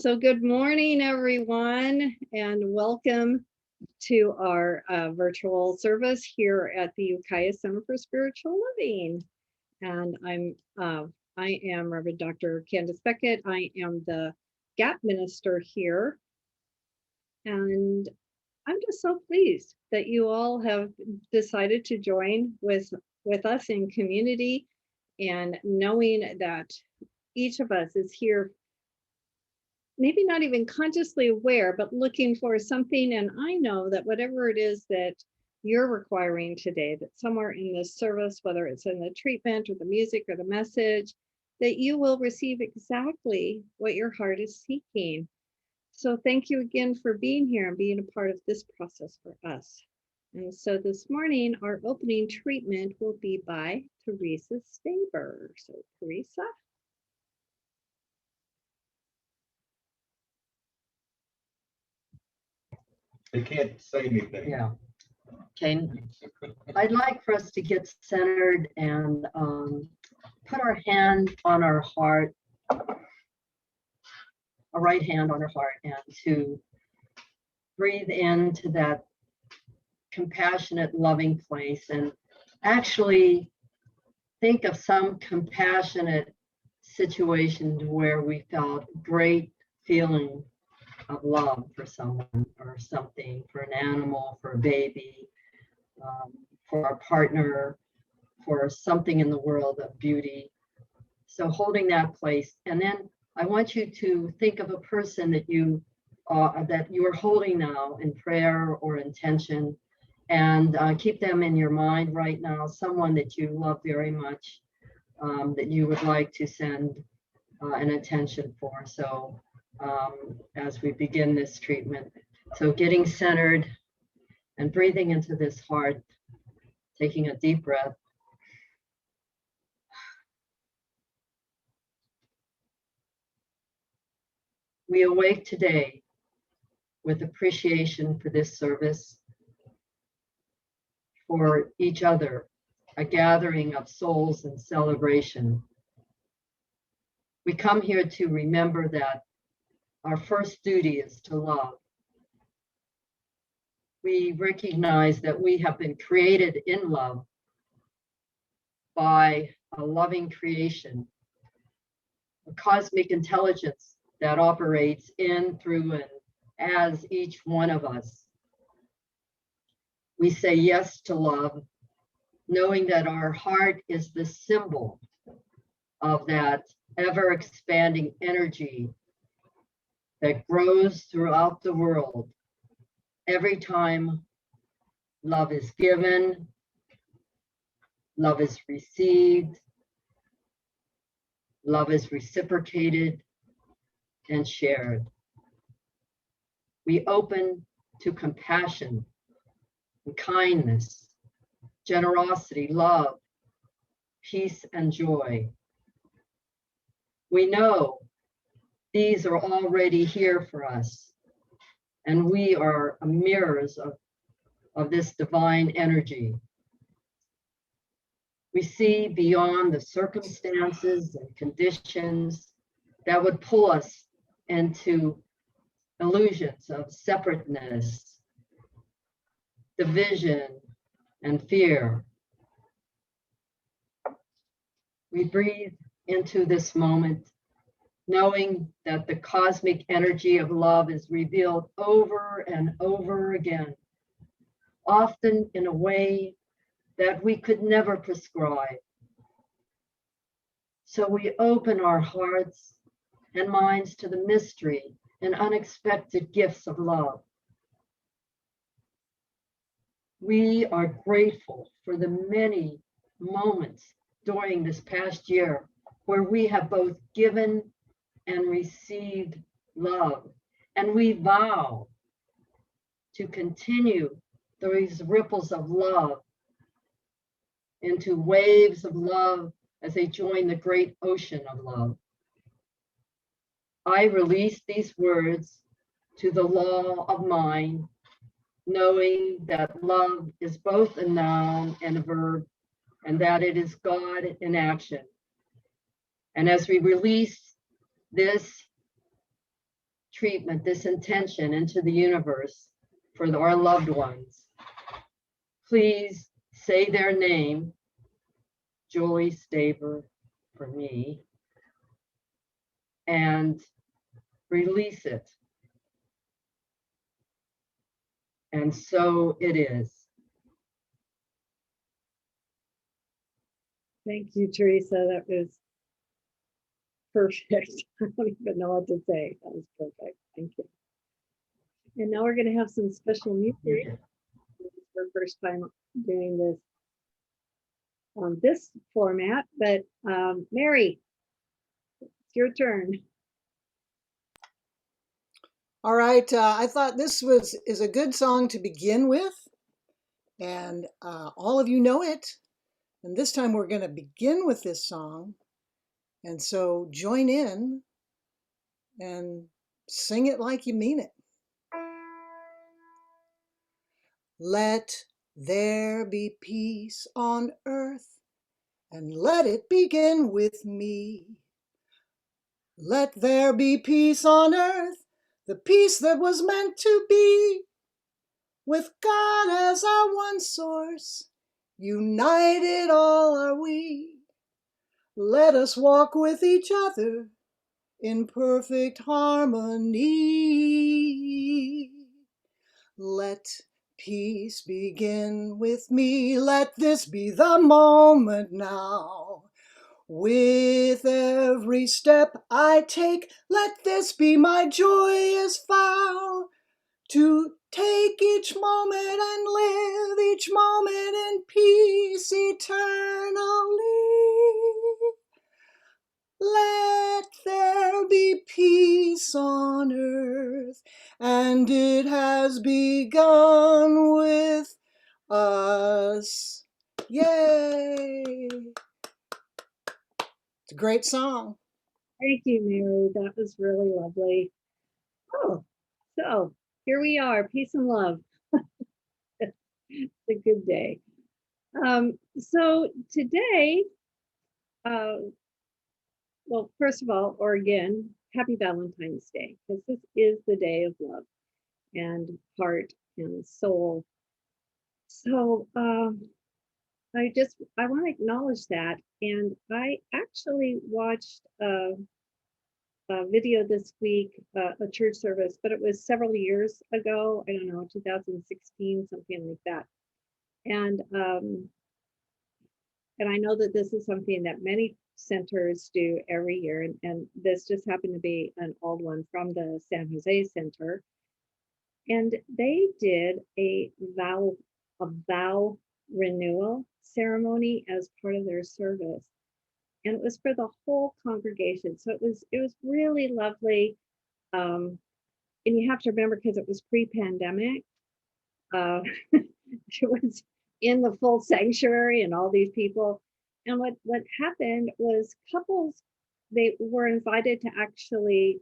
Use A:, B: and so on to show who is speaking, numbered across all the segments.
A: So good morning, everyone, and welcome to our virtual service here at the Ukiah Center for Spiritual Living. And I am Reverend Dr. Candice Becket. I am the GAP minister here. And I'm just so pleased that you all have decided to join with us in community, and knowing that each of us is here, maybe not even consciously aware, but looking for something. And I know that whatever it is that you're requiring today, that somewhere in this service, whether it's in the treatment or the music or the message, that you will receive exactly what your heart is seeking. So thank you again for being here and being a part of this process for us. And so this morning, our opening treatment will be by Theresa Staber. So Theresa.
B: They can't say anything.
C: Yeah. Okay. I'd like for us to get centered and put our hand on our heart, a right hand on our heart, and to breathe into that compassionate, loving place, and actually think of some compassionate situation where we felt great feeling of love for someone or something, for an animal, for a baby, for our partner, for something in the world of beauty. So holding that place, and then I want you to think of a person that you are holding now in prayer or intention, and keep them in your mind right now. Someone that you love very much, that you would like to send an attention for. So as we begin this treatment, so getting centered and breathing into this heart, taking a deep breath. We awake today with appreciation for this service, for each other, a gathering of souls in celebration. We come here to remember that our first duty is to love. We recognize that we have been created in love by a loving creation, a cosmic intelligence that operates in, through, and as each one of us. We say yes to love, knowing that our heart is the symbol of that ever-expanding energy that grows throughout the world every time love is given, love is received, love is reciprocated and shared. We open to compassion and kindness, generosity, love, peace, and joy. We know these are already here for us, and we are mirrors of this divine energy. We see beyond the circumstances and conditions that would pull us into illusions of separateness, division, and fear. We breathe into this moment, knowing that the cosmic energy of love is revealed over and over again, often in a way that we could never prescribe. So we open our hearts and minds to the mystery and unexpected gifts of love. We are grateful for the many moments during this past year where we have both given and received love, and we vow to continue these ripples of love into waves of love as they join the great ocean of love. I release these words to the law of mind, knowing that love is both a noun and a verb, and that it is God in action. And as we release this, treatment, this intention into the universe for our loved ones, please say their name, Julie Staber for me, and release it. And so it is.
A: Thank you, Theresa. That was perfect. I don't even know what to say. That was perfect. Thank you. And now we're going to have some special music. This is our first time doing this on this format, but Mary, it's your turn.
D: All right, I thought this is a good song to begin with, and all of you know it. And this time we're going to begin with this song, and so join in and sing it like you mean it. Let there be peace on earth, and let it begin with me. Let there be peace on earth, the peace that was meant to be. With God as our one source, united all are we. Let us walk with each other in perfect harmony. Let peace begin with me. Let this be the moment now. With every step I take, let this be my joyous vow. To take each moment and live each moment in peace eternally. Let there be peace on earth, and it has begun with us. Yay! It's a great song.
A: Thank you, Mary. That was really lovely. Oh, so here we are, peace and love. It's a good day. So today, well, first of all, or again, happy Valentine's Day, because this is the day of love and heart and soul. So I want to acknowledge that. And I actually watched a video this week, a church service, but it was several years ago. I don't know, 2016, something like that. And I know that this is something that many centers do every year, and this just happened to be an old one from the San Jose Center. And they did a vow renewal ceremony as part of their service. And it was for the whole congregation. So it was really lovely. And you have to remember, because it was pre-pandemic, it was in the full sanctuary and all these people. And what happened was couples, they were invited to actually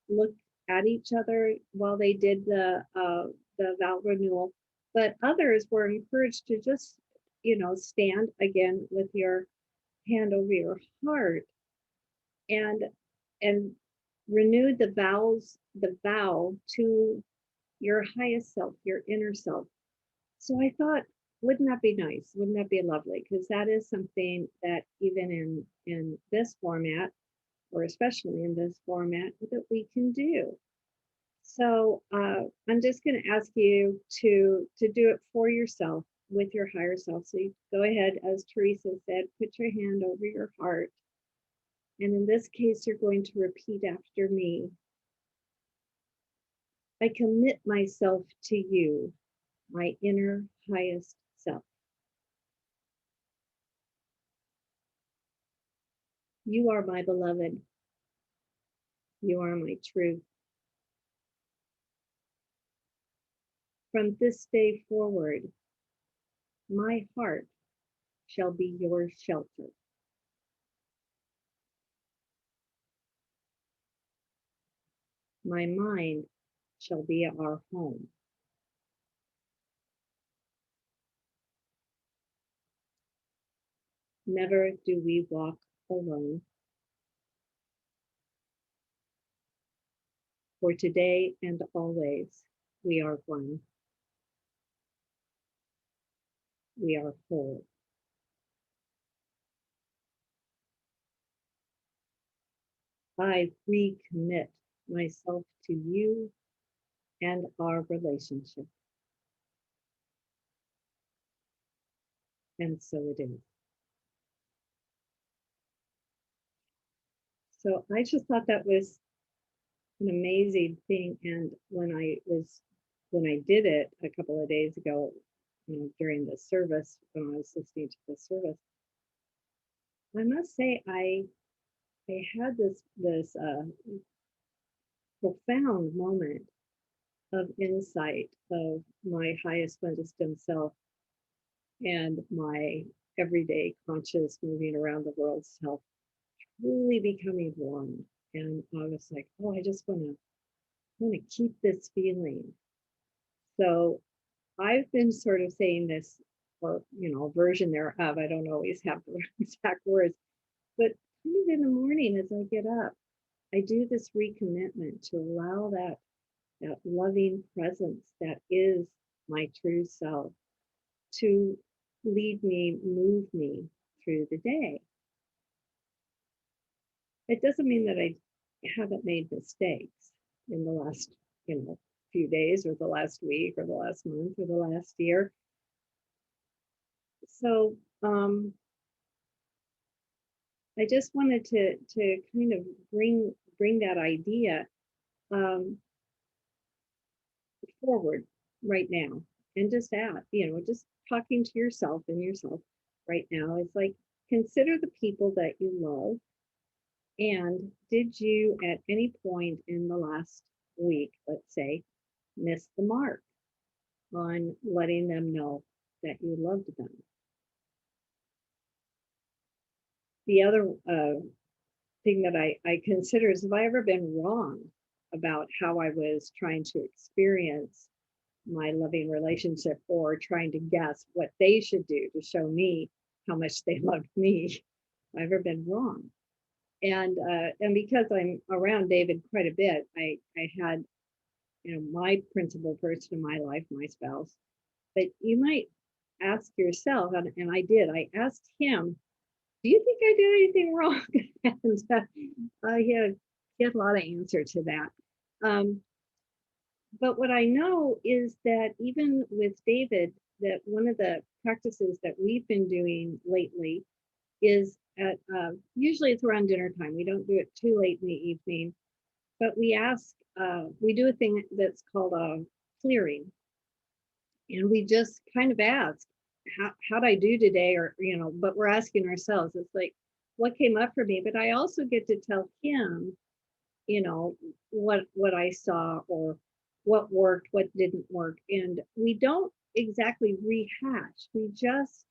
A: look at each other while they did the vow renewal, but others were encouraged to just, stand again with your hand over your heart and renew the vow to your highest self, your inner self. So I thought, wouldn't that be nice? Wouldn't that be lovely? Because that is something that even in this format, or especially in this format, that we can do. So I'm just going to ask you to do it for yourself with your higher self. So you go ahead, as Theresa said, put your hand over your heart. And in this case, you're going to repeat after me. I commit myself to you, my inner highest self. You are my beloved. You are my truth. From this day forward, my heart shall be your shelter. My mind shall be our home. Never do we walk alone. for today and always, we are one. We are whole. I recommit myself to you and our relationship. And so it is. So I just thought that was an amazing thing. And when I did it a couple of days ago, during the service, when I was listening to the service, I must say I had this profound moment of insight of my highest wisdom self and my everyday conscious moving around the world self really becoming one. And I was like, oh, I just want to keep this feeling. So I've been sort of saying this, or version thereof. I don't always have the exact words, but kind of in the morning as I get up, I do this recommitment to allow that loving presence that is my true self to lead me, move me through the day. It doesn't mean that I haven't made mistakes in the last, few days or the last week or the last month or the last year. So I just wanted to kind of bring that idea forward right now, and just just talking to yourself and yourself right now is like, consider the people that you love. And did you at any point in the last week, let's say, miss the mark on letting them know that you loved them? The other thing that I consider is, have I ever been wrong about how I was trying to experience my loving relationship, or trying to guess what they should do to show me how much they loved me? Have I ever been wrong? And because I'm around David quite a bit, I had my principal person in my life, my spouse. But you might ask yourself, and I did. I asked him, "Do you think I did anything wrong?" And he had a lot of answer to that. But what I know is that even with David, that one of the practices that we've been doing lately is at usually it's around dinner time. We don't do it too late in the evening, but we do a thing that's called a clearing, and we just kind of ask, how'd I do today? Or but we're asking ourselves, it's like, what came up for me? But I also get to tell him, what I saw, or what worked, what didn't work. And we don't exactly rehash. We just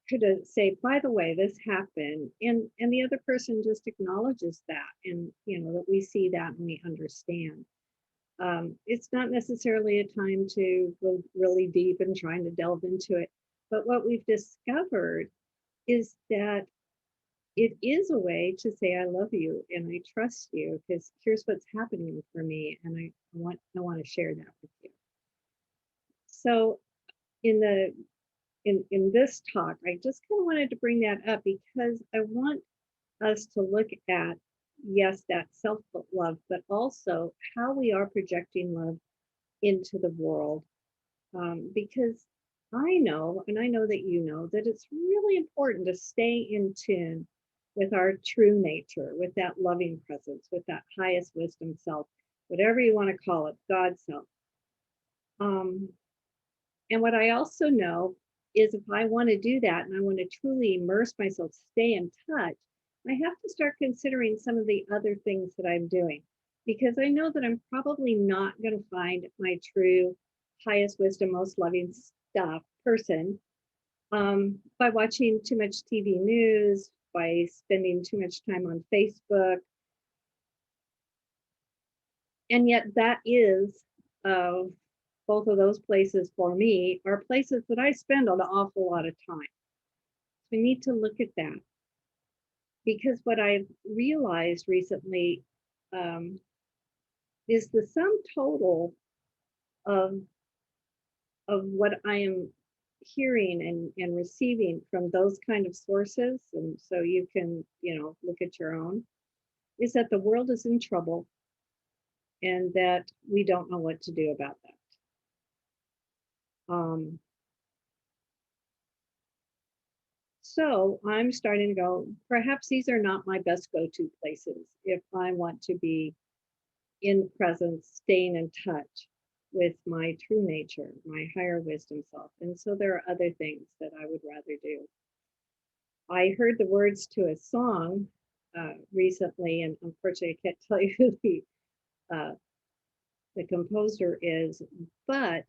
A: could say, by the way, this happened, and the other person just acknowledges that, and that we see that and we understand. It's not necessarily a time to go really deep and trying to delve into it, but what we've discovered is that it is a way to say, I love you and I trust you, because here's what's happening for me, and I want to share that with you. So in this talk, I just kind of wanted to bring that up, because I want us to look at, yes, that self-love, but also how we are projecting love into the world. Because I know, and I know that you know, that it's really important to stay in tune with our true nature, with that loving presence, with that highest wisdom self, whatever you want to call it, God self. And what I also know is, if I want to do that and I want to truly immerse myself, stay in touch, I have to start considering some of the other things that I'm doing, because I know that I'm probably not going to find my true highest wisdom, most loving person by watching too much TV news, by spending too much time on Facebook. And yet that is both of those places for me are places that I spend an awful lot of time. So we need to look at that, because what I've realized recently, is the sum total of what I am hearing and receiving from those kind of sources, and so you can, look at your own, is that the world is in trouble and that we don't know what to do about that. So I'm starting to go, perhaps these are not my best go-to places if I want to be in presence, staying in touch with my true nature, my higher wisdom self. And so there are other things that I would rather do. I heard the words to a song recently, and unfortunately I can't tell you who the composer is, but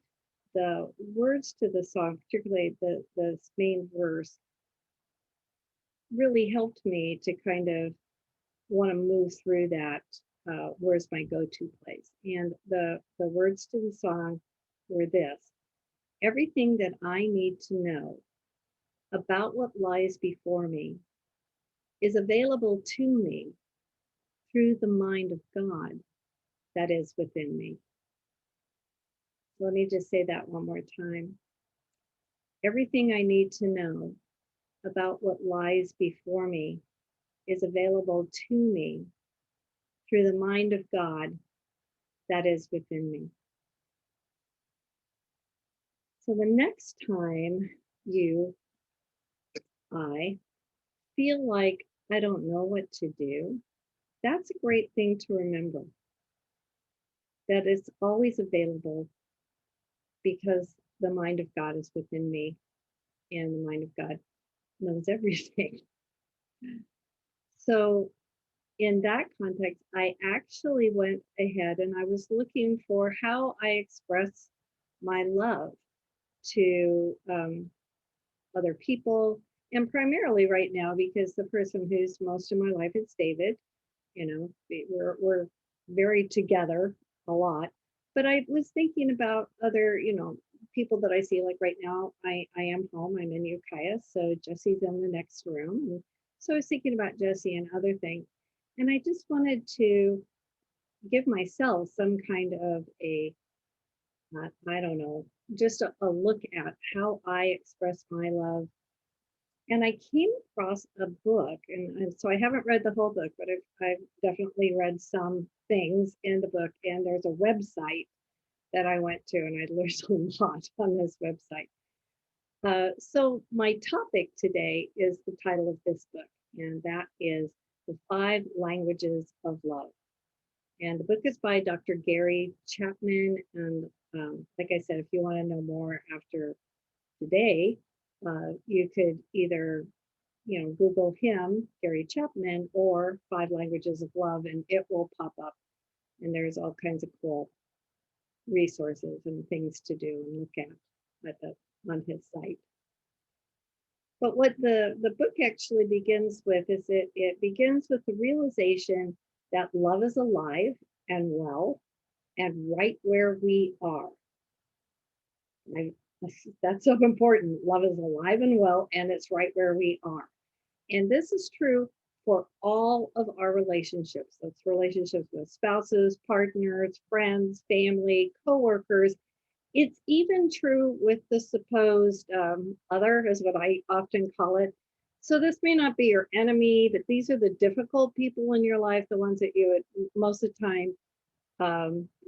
A: the words to the song, particularly the main verse, really helped me to kind of want to move through that. Where's my go-to place? And the words to the song were this: everything that I need to know about what lies before me is available to me through the mind of God that is within me. Let me just say that one more time. Everything I need to know about what lies before me is available to me through the mind of God that is within me. So the next time I feel like I don't know what to do, that's a great thing to remember. That it's always available because the mind of God is within me and the mind of God knows everything. So in that context, I actually went ahead and I was looking for how I express my love to other people, and primarily right now because the person who's most of my life is David. We're very together a lot, but I was thinking about other, people that I see. Like right now, I am home. I'm in Ukiah, so Jesse's in the next room. And so I was thinking about Jesse and other things, and I just wanted to give myself some kind of I don't know, just a look at how I express my love. And I came across a book, and so I haven't read the whole book, but I've definitely read some things in the book. And there's a website that I went to, and I learned a lot on this website. So my topic today is the title of this book, and that is The 5 Languages of Love. And the book is by Dr. Gary Chapman. And like I said, if you want to know more after today, you could either Google him, Gary Chapman, or 5 Languages of Love, and it will pop up. And there's all kinds of cool resources and things to do and look at on his site. But what the book actually begins with is it begins with the realization that love is alive and well and right where we are. That's so important. Love is alive and well, and it's right where we are. And this is true for all of our relationships. That's relationships with spouses, partners, friends, family, coworkers. It's even true with the supposed other, is what I often call it. So this may not be your enemy, but these are the difficult people in your life, the ones that you would most of the time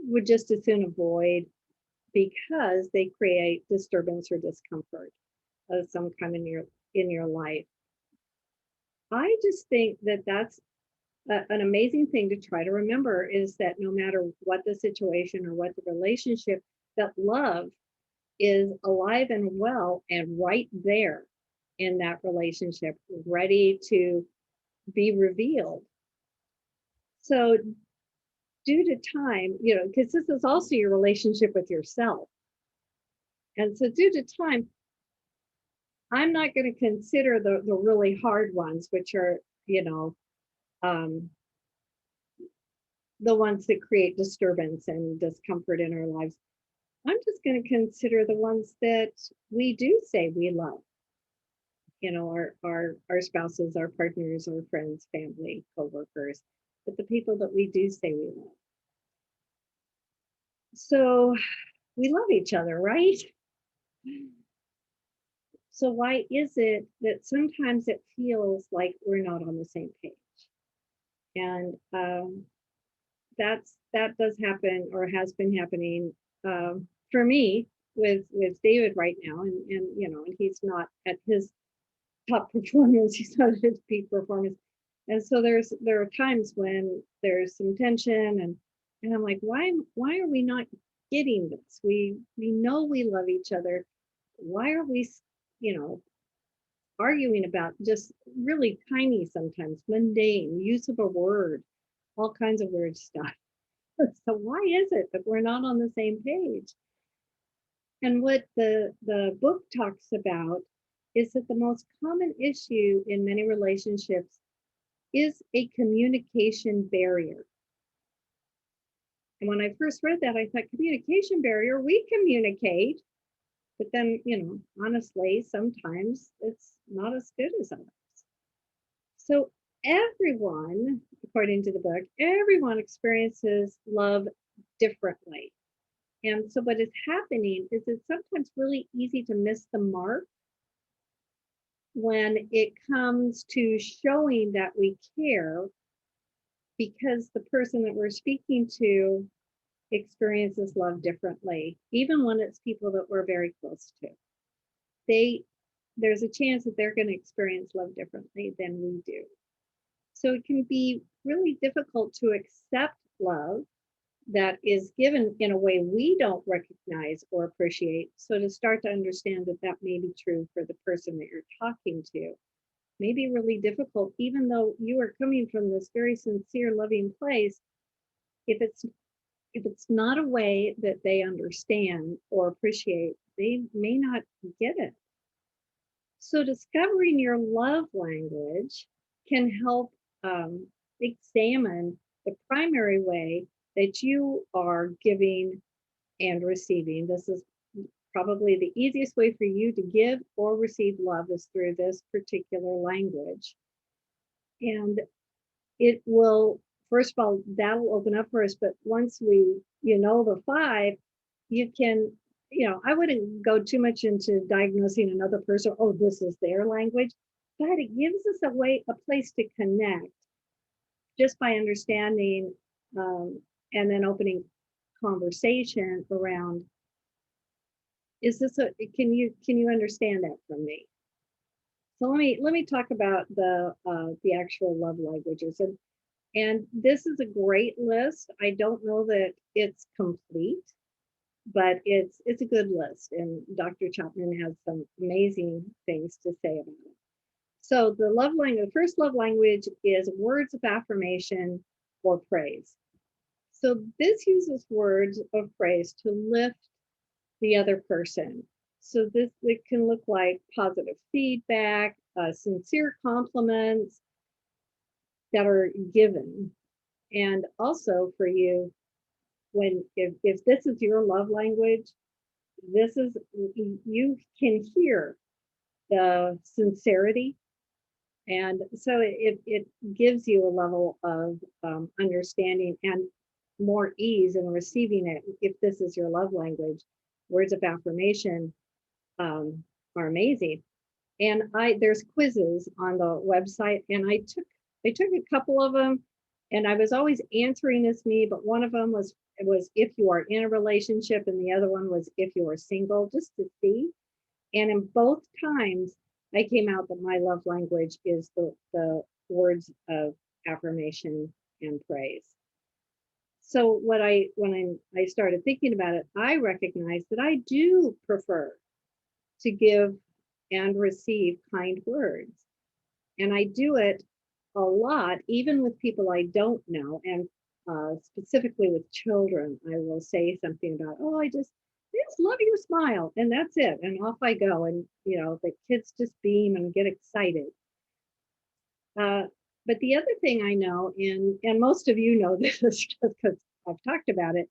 A: would just as soon avoid because they create disturbance or discomfort of some kind in your life. I just think that that's an amazing thing to try to remember, is that no matter what the situation or what the relationship, that love is alive and well and right there in that relationship, ready to be revealed. So due to time, because this is also your relationship with yourself. And so due to time, I'm not going to consider the really hard ones, which are, um, the ones that create disturbance and discomfort in our lives. I'm just going to consider the ones that we do say we love. Our spouses, our partners, our friends, family, coworkers, but the people that we do say we love. So we love each other, right? So why is it that sometimes it feels like we're not on the same page? And that does happen or has been happening for me with David right now, and he's not at his top performance. He's not at his peak performance, and so there are times when there's some tension, and I'm like, why are we not getting this? We know we love each other. Why are we, you know, arguing about just really tiny, sometimes mundane use of a word, all kinds of weird stuff? So why is it that we're not on the same page? And what the book talks about is that the most common issue in many relationships is a communication barrier. And when I first read that, I thought, communication barrier, we communicate, but then, honestly, sometimes it's not as good as others. So everyone, according to the book, everyone experiences love differently. And so what is happening is it's sometimes really easy to miss the mark when it comes to showing that we care, because the person that we're speaking to experiences love differently, even when it's people that we're very close to. There's a chance that they're going to experience love differently than we do. So it can be really difficult to accept love that is given in a way we don't recognize or appreciate. So to start to understand that that may be true for the person that you're talking to may be really difficult, even though you are coming from this very sincere, loving place. If it's not a way that they understand or appreciate, they may not get it. So discovering your love language can help examine the primary way that you are giving and receiving. This is probably the easiest way for you to give or receive love, is through this particular language. And it will, first of all, that'll open up for us. But once the 5, you can, I wouldn't go too much into diagnosing another person, oh, this is their language, but it gives us a place to connect just by understanding, and then opening conversation around, can you understand that from me? So let me talk about the actual love languages, and this is a great list. I don't know that it's complete, but it's a good list, and Dr. Chapman has some amazing things to say about it. So the first love language is words of affirmation or praise. So this uses words of praise to lift the other person. So it can look like positive feedback, sincere compliments that are given. And also for you, if this is your love language, you can hear the sincerity. And so it gives you a level of understanding and more ease in receiving it. If this is your love language, words of affirmation are amazing. And there's quizzes on the website, and I took a couple of them, and I was always answering as me, but one of them was if you are in a relationship, and the other one was if you are single, just to see. And in both times, I came out that my love language is the words of affirmation and praise. So when I started thinking about it, I recognized that I do prefer to give and receive kind words. And I do it a lot, even with people I don't know. And specifically with children, I will say something about, oh, I just love your smile. And that's it. And off I go. And, the kids just beam and get excited. But the other thing I know, and most of you know this just because I've talked about it,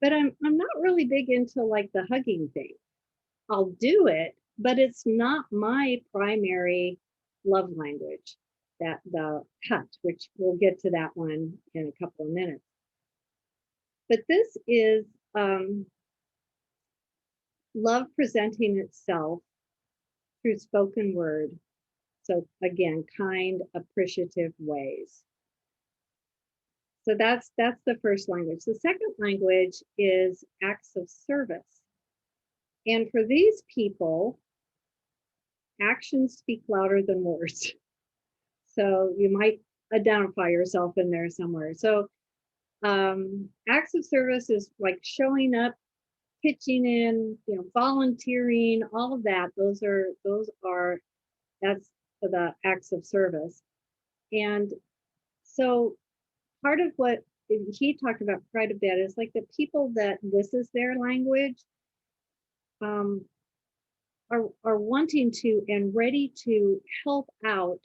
A: but I'm not really big into like the hugging thing. I'll do it, but it's not my primary love language, that the touch, which we'll get to that one in a couple of minutes. But this is love presenting itself through spoken word. So again, kind, appreciative ways. So that's the first language. The second language is acts of service. And for these people, actions speak louder than words. So you might identify yourself in there somewhere. So acts of service is like showing up, pitching in, volunteering, all of that. That's the acts of service. And so part of what he talked about quite a bit is like the people that this is their language are wanting to and ready to help out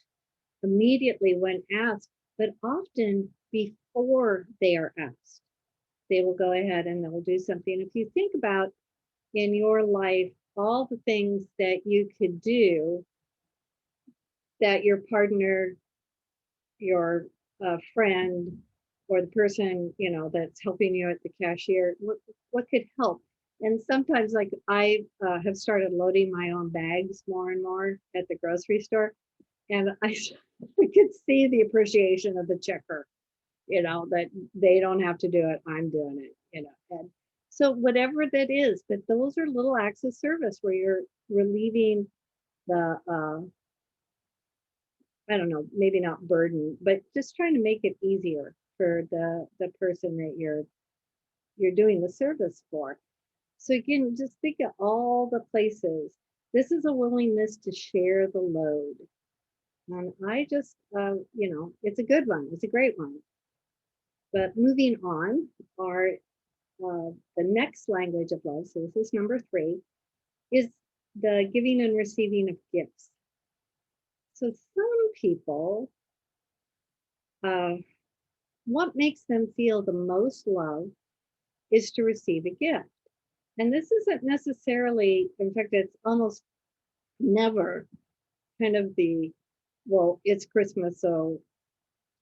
A: immediately when asked, but often before they are asked, they will go ahead and they'll do something. If you think about in your life, all the things that you could do that your partner, your friend, or the person, that's helping you at the cashier, what could help? And sometimes like I have started loading my own bags more and more at the grocery store. And I could see the appreciation of the checker, that they don't have to do it, I'm doing it, and so whatever that is, but those are little acts of service where you're relieving the I don't know, maybe not burden, but just trying to make it easier for the person that you're doing the service for. So again, just think of all the places. This is a willingness to share the load. And I just, it's a good one. It's a great one. But moving on, our the next language of love, so this is number 3, is the giving and receiving of gifts. So some people, what makes them feel the most love is to receive a gift. And this isn't necessarily, in fact, it's almost never kind of well, it's Christmas, so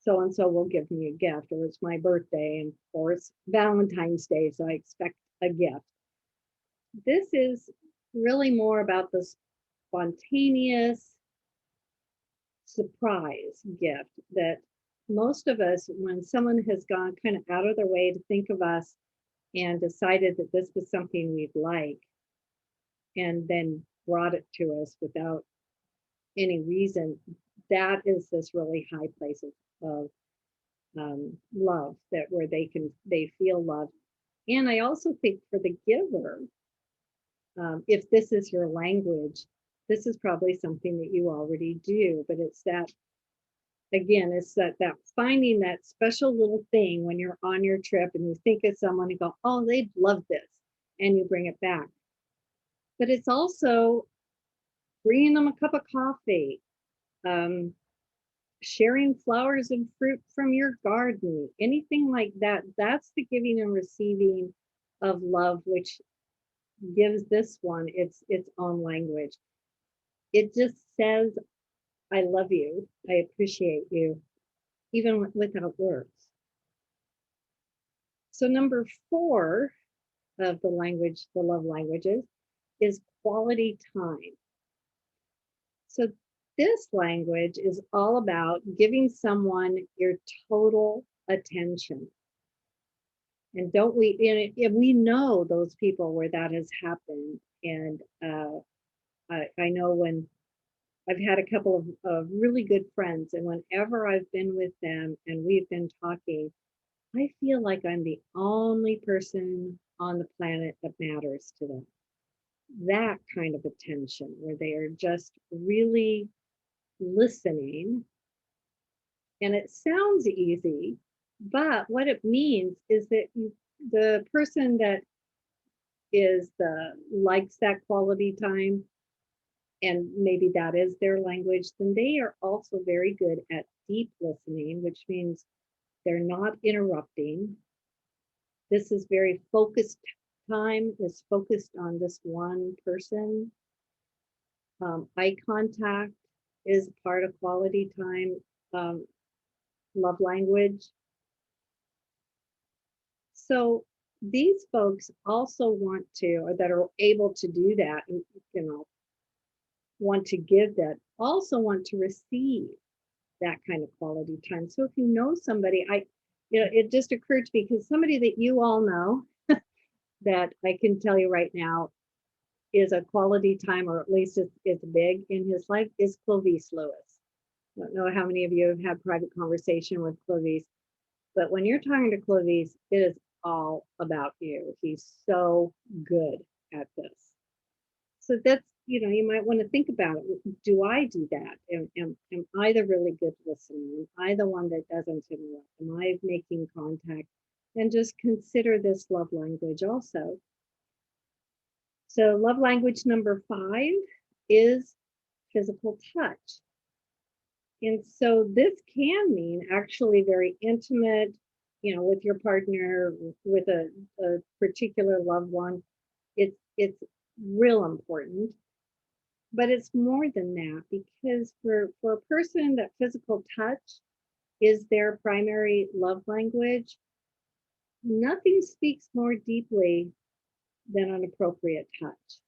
A: and so will give me a gift, or it's my birthday, or it's Valentine's Day, so I expect a gift. This is really more about the spontaneous surprise gift that most of us, when someone has gone kind of out of their way to think of us and decided that this was something we'd like, and then brought it to us without any reason, that is this really high place of love, that where they feel love. And I also think for the giver, if this is your language, this is probably something that you already do, but it's that, again, it's that finding that special little thing when you're on your trip and you think of someone and go, oh, they'd love this, and you bring it back. But it's also bringing them a cup of coffee, sharing flowers and fruit from your garden, anything like that. That's the giving and receiving of love, which gives this one its own language. It just says, I love you, I appreciate you, even without words. So number 4 of the love languages, is quality time. So this language is all about giving someone your total attention. And don't we, and we know those people where that has happened. And I know when I've had a couple of really good friends, and whenever I've been with them and we've been talking, I feel like I'm the only person on the planet that matters to them. That kind of attention where they are just really listening. And it sounds easy, but what it means is that the person that likes that quality time, and maybe that is their language, then they are also very good at deep listening, which means they're not interrupting. This is very focused time, is focused on this one person. Eye contact is part of quality time, love language. So these folks also want to, or that are able to do that, and want to give that, also want to receive that kind of quality time. So if you know somebody, it just occurred to me, because somebody that you all know that I can tell you right now is a quality time, or at least it's big in his life, is Clovis Lewis. I don't know how many of you have had private conversation with Clovis, but when you're talking to Clovis, it is all about you. He's so good at this. So that's, you might want to think about it. Do I do that? Am I the really good listener? Am I the one that doesn't interrupt? Am I making contact? And just consider this love language also. So love language number 5 is physical touch. And so this can mean actually very intimate, with your partner, with a particular loved one. It's real important. But it's more than that, because for a person that physical touch is their primary love language, nothing speaks more deeply than an appropriate touch.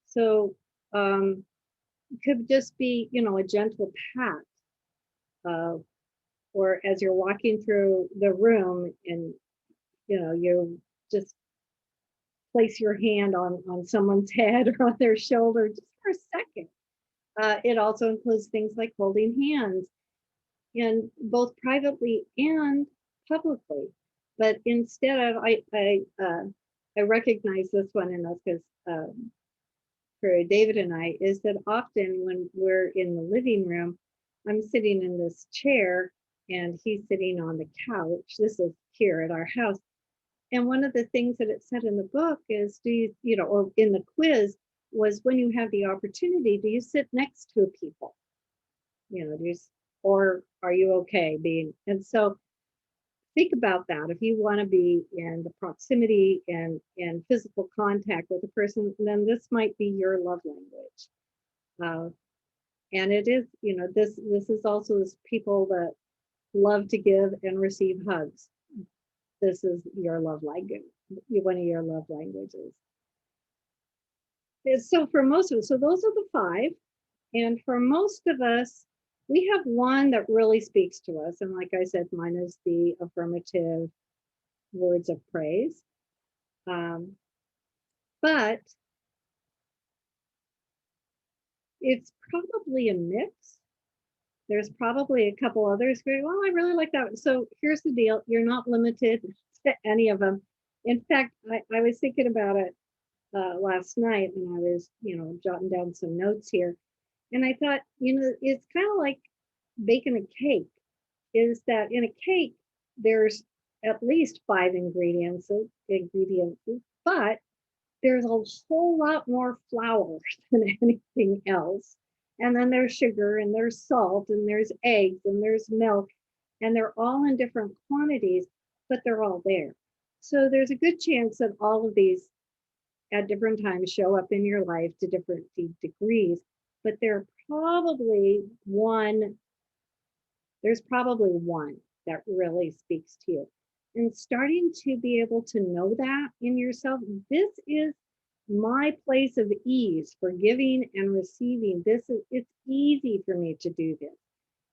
A: So it could just be, a gentle pat, or as you're walking through the room and, you just place your hand on someone's head or on their shoulder just for a second. It also includes things like holding hands, and both privately and publicly. But instead of, I recognize this one in us, because for David and I, is that often when we're in the living room, I'm sitting in this chair and he's sitting on the couch. This is here at our house. And one of the things that it said in the book is, or in the quiz, was when you have the opportunity, do you sit next to people? Or are you okay being? And so think about that. If you want to be in the proximity and physical contact with a person, then this might be your love language. And it is, this is also this people that love to give and receive hugs. This is your love language, one of your love languages. So for most of us, so those are the 5. And for most of us, we have one that really speaks to us. And like I said, mine is the affirmative words of praise. But it's probably a mix. There's probably a couple others going, well, I really like that. So here's the deal. You're not limited to any of them. In fact, I was thinking about it last night, and I was, jotting down some notes here. And I thought, it's kind of like baking a cake, is that in a cake, there's at least 5 ingredients, but there's a whole lot more flour than anything else. And then there's sugar, and there's salt, and there's eggs, and there's milk, and they're all in different quantities, but they're all there. So there's a good chance that all of these at different times show up in your life to different degrees, but there's probably one that really speaks to you. And starting to be able to know that in yourself, this is my place of ease for giving and receiving. It's easy for me to do this.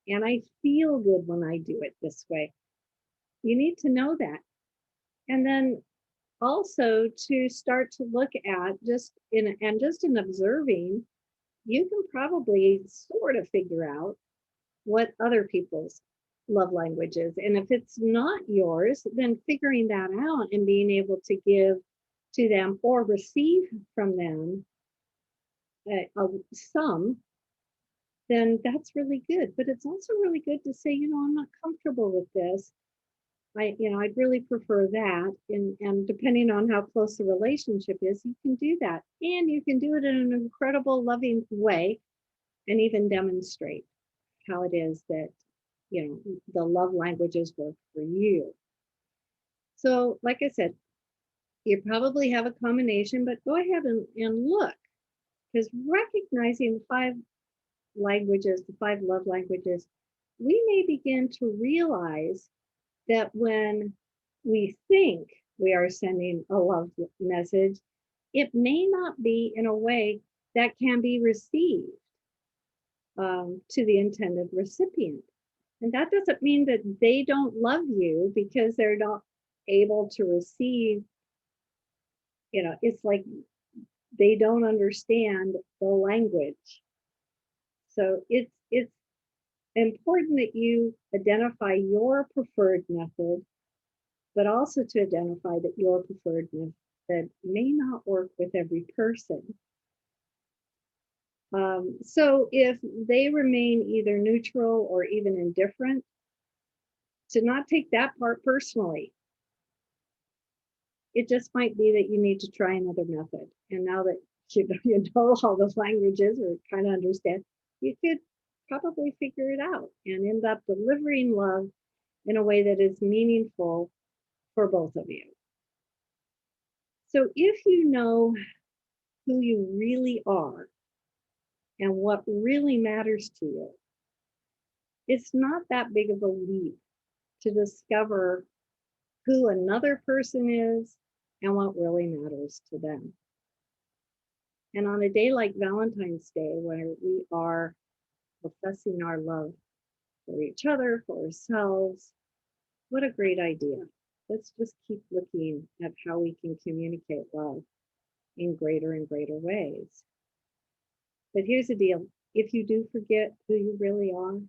A: And I feel good when I do it this way. You need to know that. And then also to start to look at just in observing, you can probably sort of figure out what other people's love language is. And if it's not yours, then figuring that out and being able to give to them or receive from them some, then that's really good. But it's also really good to say, I'm not comfortable with this. I'd really prefer that. And depending on how close the relationship is, you can do that. And you can do it in an incredible, loving way, and even demonstrate how it is that, the love languages work for you. So, like I said, you probably have a combination, but go ahead and look, because recognizing the 5 languages, the 5 love languages, we may begin to realize that when we think we are sending a love message, it may not be in a way that can be received to the intended recipient. And that doesn't mean that they don't love you because they're not able to receive, it's like they don't understand the language. So it's important that you identify your preferred method, but also to identify that your preferred method may not work with every person. So if they remain either neutral or even indifferent, to not take that part personally. It just might be that you need to try another method. And now that you know all the languages or kind of understand, you could probably figure it out and end up delivering love in a way that is meaningful for both of you. So if you know who you really are and what really matters to you, it's not that big of a leap to discover who another person is and what really matters to them. And on a day like Valentine's Day, where we are professing our love for each other, for ourselves, what a great idea. Let's just keep looking at how we can communicate love in greater and greater ways. But here's the deal. If you do forget who you really are,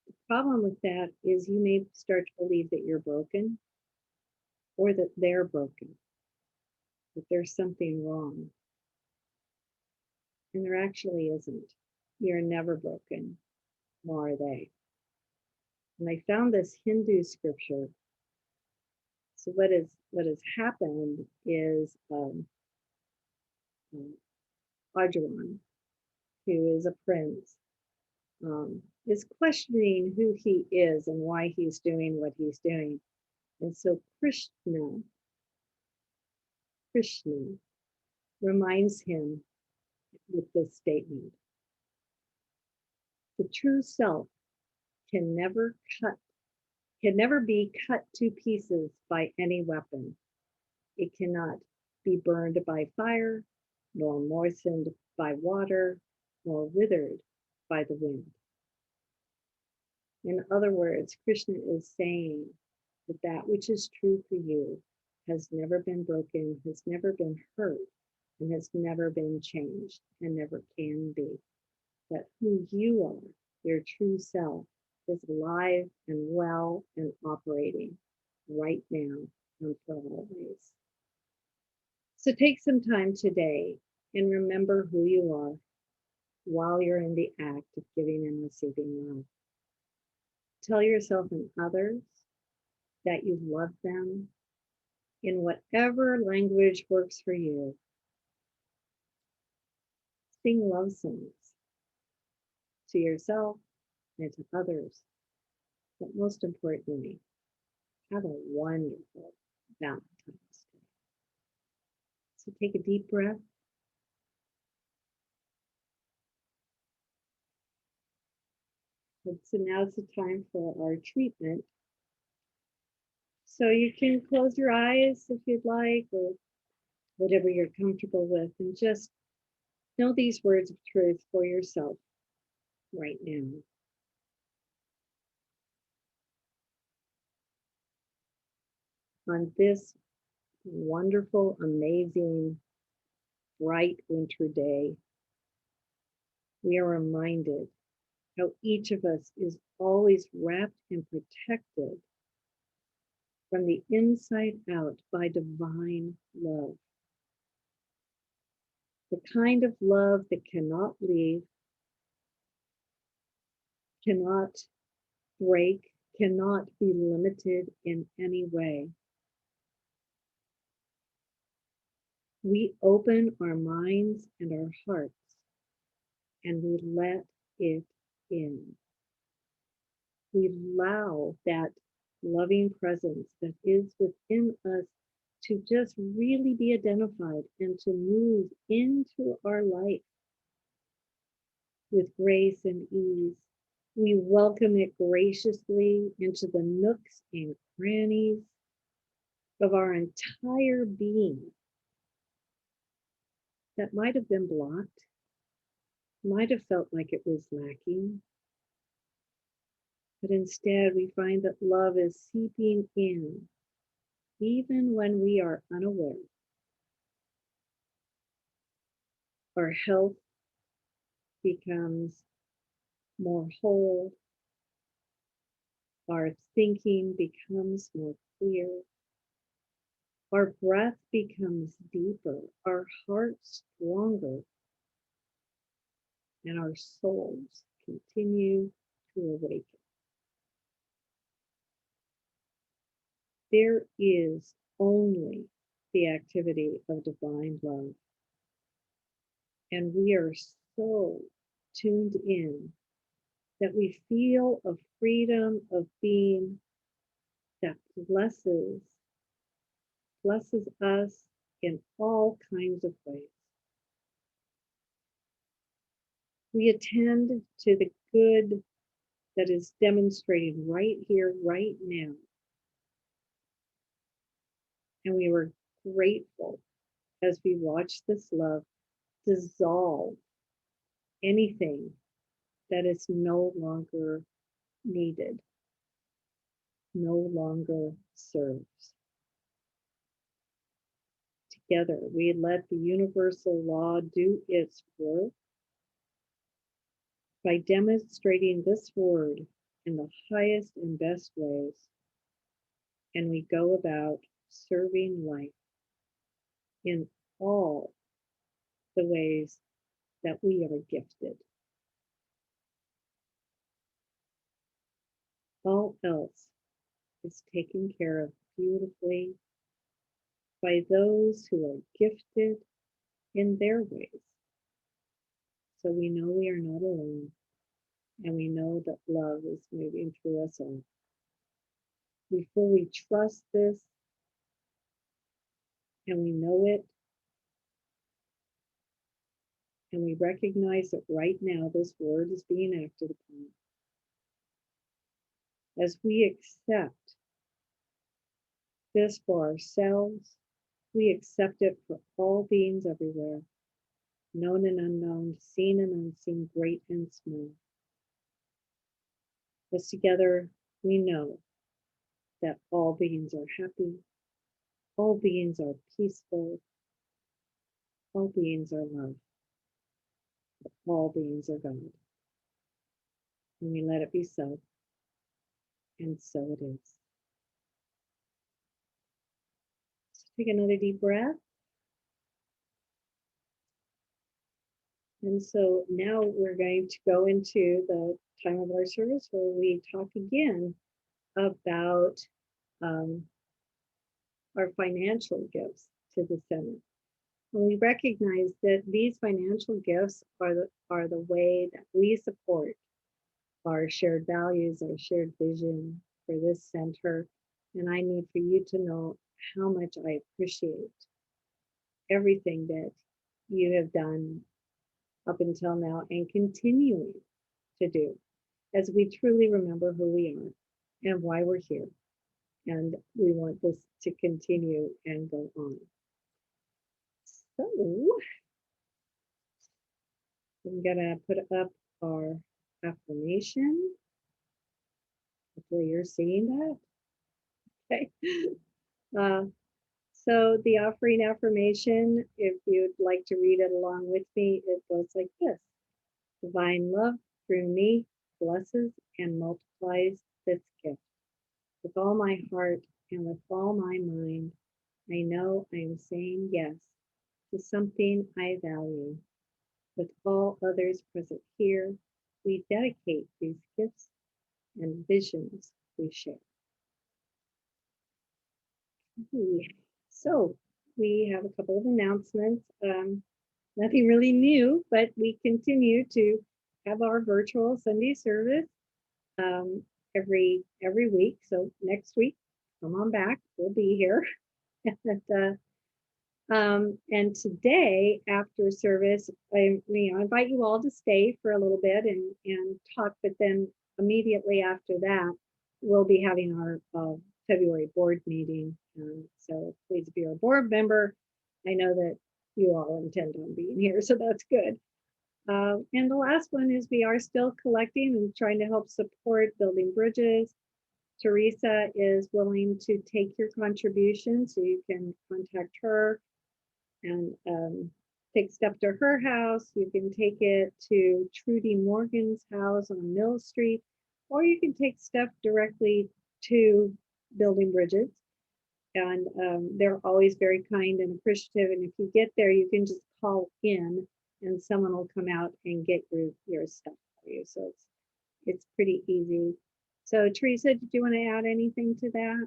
A: the problem with that is you may start to believe that you're broken or that they're broken, that there's something wrong. And there actually isn't. You're never broken, nor are they. And I found this Hindu scripture. So what has happened is Arjunan, who is a prince, is questioning who he is and why he's doing what he's doing. And so Krishna reminds him with this statement: the true self can never be cut to pieces by any weapon. It cannot be burned by fire, nor moistened by water, nor withered by the wind. In other words, Krishna is saying that that which is true for you has never been broken, has never been hurt, and has never been changed, and never can be. That who you are, your true self, is alive and well and operating right now and for always. So take some time today and remember who you are while you're in the act of giving and receiving love. Tell yourself and others that you love them in whatever language works for you. Sing love songs to yourself and to others. But most importantly, have a wonderful Valentine's Day. So take a deep breath. So now's the time for our treatment. So you can close your eyes if you'd like, or whatever you're comfortable with, and just know these words of truth for yourself right now. On this wonderful, amazing, bright winter day, we are reminded how each of us is always wrapped and protected from the inside out by divine love. The kind of love that cannot leave, cannot break, cannot be limited in any way. We open our minds and our hearts and we let it in. We allow that loving presence that is within us to just really be identified and to move into our life with grace and ease. We welcome it graciously into the nooks and crannies of our entire being that might have been blocked, might have felt like it was lacking. But instead, we find that love is seeping in, even when we are unaware. Our health becomes more whole. Our thinking becomes more clear. Our breath becomes deeper. Our hearts stronger. And our souls continue to awaken. There is only the activity of divine love. And we are so tuned in that we feel a freedom of being that blesses us in all kinds of ways. We attend to the good that is demonstrated right here, right now. And we were grateful as we watch this love dissolve anything that is no longer needed, no longer serves. Together, we let the universal law do its work by demonstrating this word in the highest and best ways. And we go about serving life in all the ways that we are gifted. All else is taken care of beautifully by those who are gifted in their ways. So we know we are not alone, and we know that love is moving through us all. We fully trust this, and we know it, and we recognize that right now this word is being acted upon. As we accept this for ourselves, we accept it for all beings everywhere, known and unknown, seen and unseen, great and small. As together we know that all beings are happy, all beings are peaceful, all beings are love, all beings are God. And we let it be so, and so it is. So take another deep breath. And so now we're going to go into the time of our service where we talk again about our financial gifts to the center. And we recognize that these financial gifts are the way that we support our shared values, our shared vision for this center. And I need for you to know how much I appreciate everything that you have done up until now and continuing to do as we truly remember who we are and why we're here. And we want this to continue and go on. So I'm gonna put up our affirmation. Hopefully you're seeing that. Okay. So the offering affirmation, if you'd like to read it along with me, it goes like this. Divine love through me blesses and multiplies this gift. With all my heart and with all my mind, I know I am saying yes to something I value. With all others present here, we dedicate these gifts and visions we share. So we have a couple of announcements. Nothing really new, but we continue to have our virtual Sunday service every week. So next week, come on back. We'll be here. And today, after service, I invite you all to stay for a little bit and talk. But then immediately after that, we'll be having our February board meeting, So please, if you're a board member, I know that you all intend on being here, so that's good. And the last one is we are still collecting and trying to help support building bridges. Theresa is willing to take your contribution, so you can contact her and take stuff to her house. You can take it to Trudy Morgan's house on Mill Street, or you can take stuff directly to Building Bridges. And they're always very kind and appreciative. And if you get there, you can just call in and someone will come out and get your stuff for you. So it's pretty easy. So Theresa, did you want to add anything to that?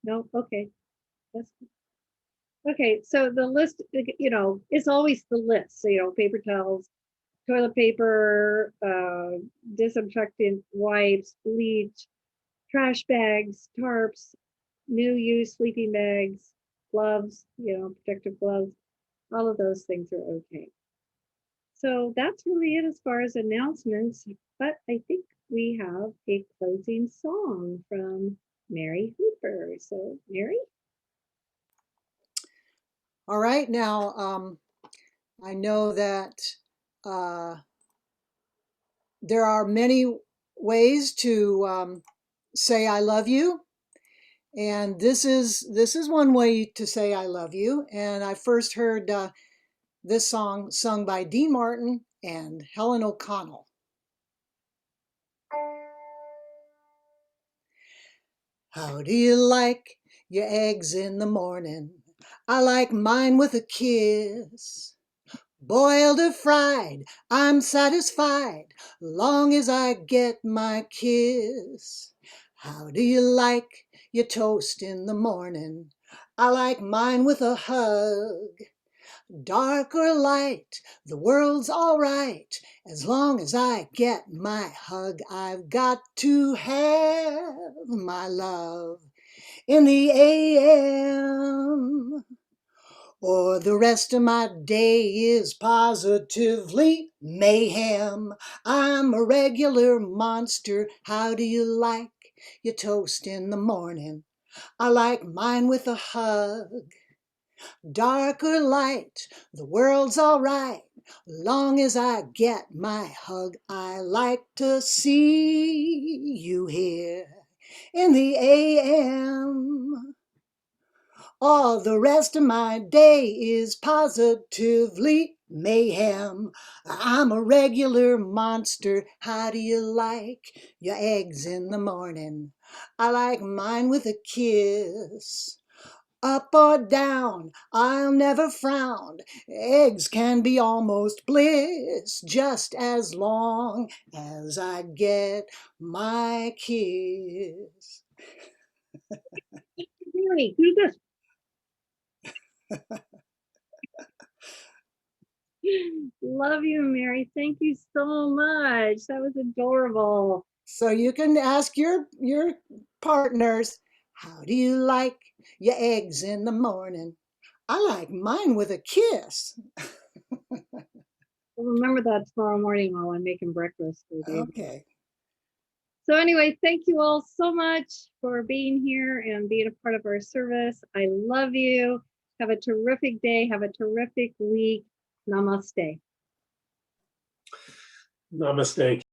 A: No? Okay. That's okay. So the list, is always the list. So, paper towels, toilet paper, disinfectant wipes, bleach, trash bags, tarps, new use sleeping bags, gloves, protective gloves, all of those things are okay. So that's really it as far as announcements, but I think we have a closing song from Mary Hooper. So Mary?
D: All right, now I know that there are many ways to say I love you, and this is one way to say I love you. And I first heard this song sung by Dean Martin and Helen O'Connell. How do you like your eggs in the morning? I like mine with a kiss. Boiled or fried, I'm satisfied, long as I get my kiss. How do you like your toast in the morning? I like mine with a hug. Dark or light, the world's all right, as long as I get my hug. I've got to have my love in the AM, or the rest of my day is positively mayhem. I'm a regular monster. How do you like your toast in the morning? I like mine with a hug. Dark or light, the world's all right, long as I get my hug. I like to see you here in the AM. All the rest of my day is positively mayhem. I'm a regular monster. How do you like your eggs in the morning? I like mine with a kiss. Up or down, I'll never frown. Eggs can be almost bliss, just as long as I get my kiss.
A: Mary, do this. Love you, Mary. Thank you so much. That was adorable.
D: So you can ask your partners, how do you like your eggs in the morning? I like mine with a kiss.
A: I'll remember that tomorrow morning while I'm making breakfast for you.
D: Okay.
A: So anyway, thank you all so much for being here and being a part of our service. I love you. Have a terrific day. Have a terrific week. Namaste.
E: Namaste.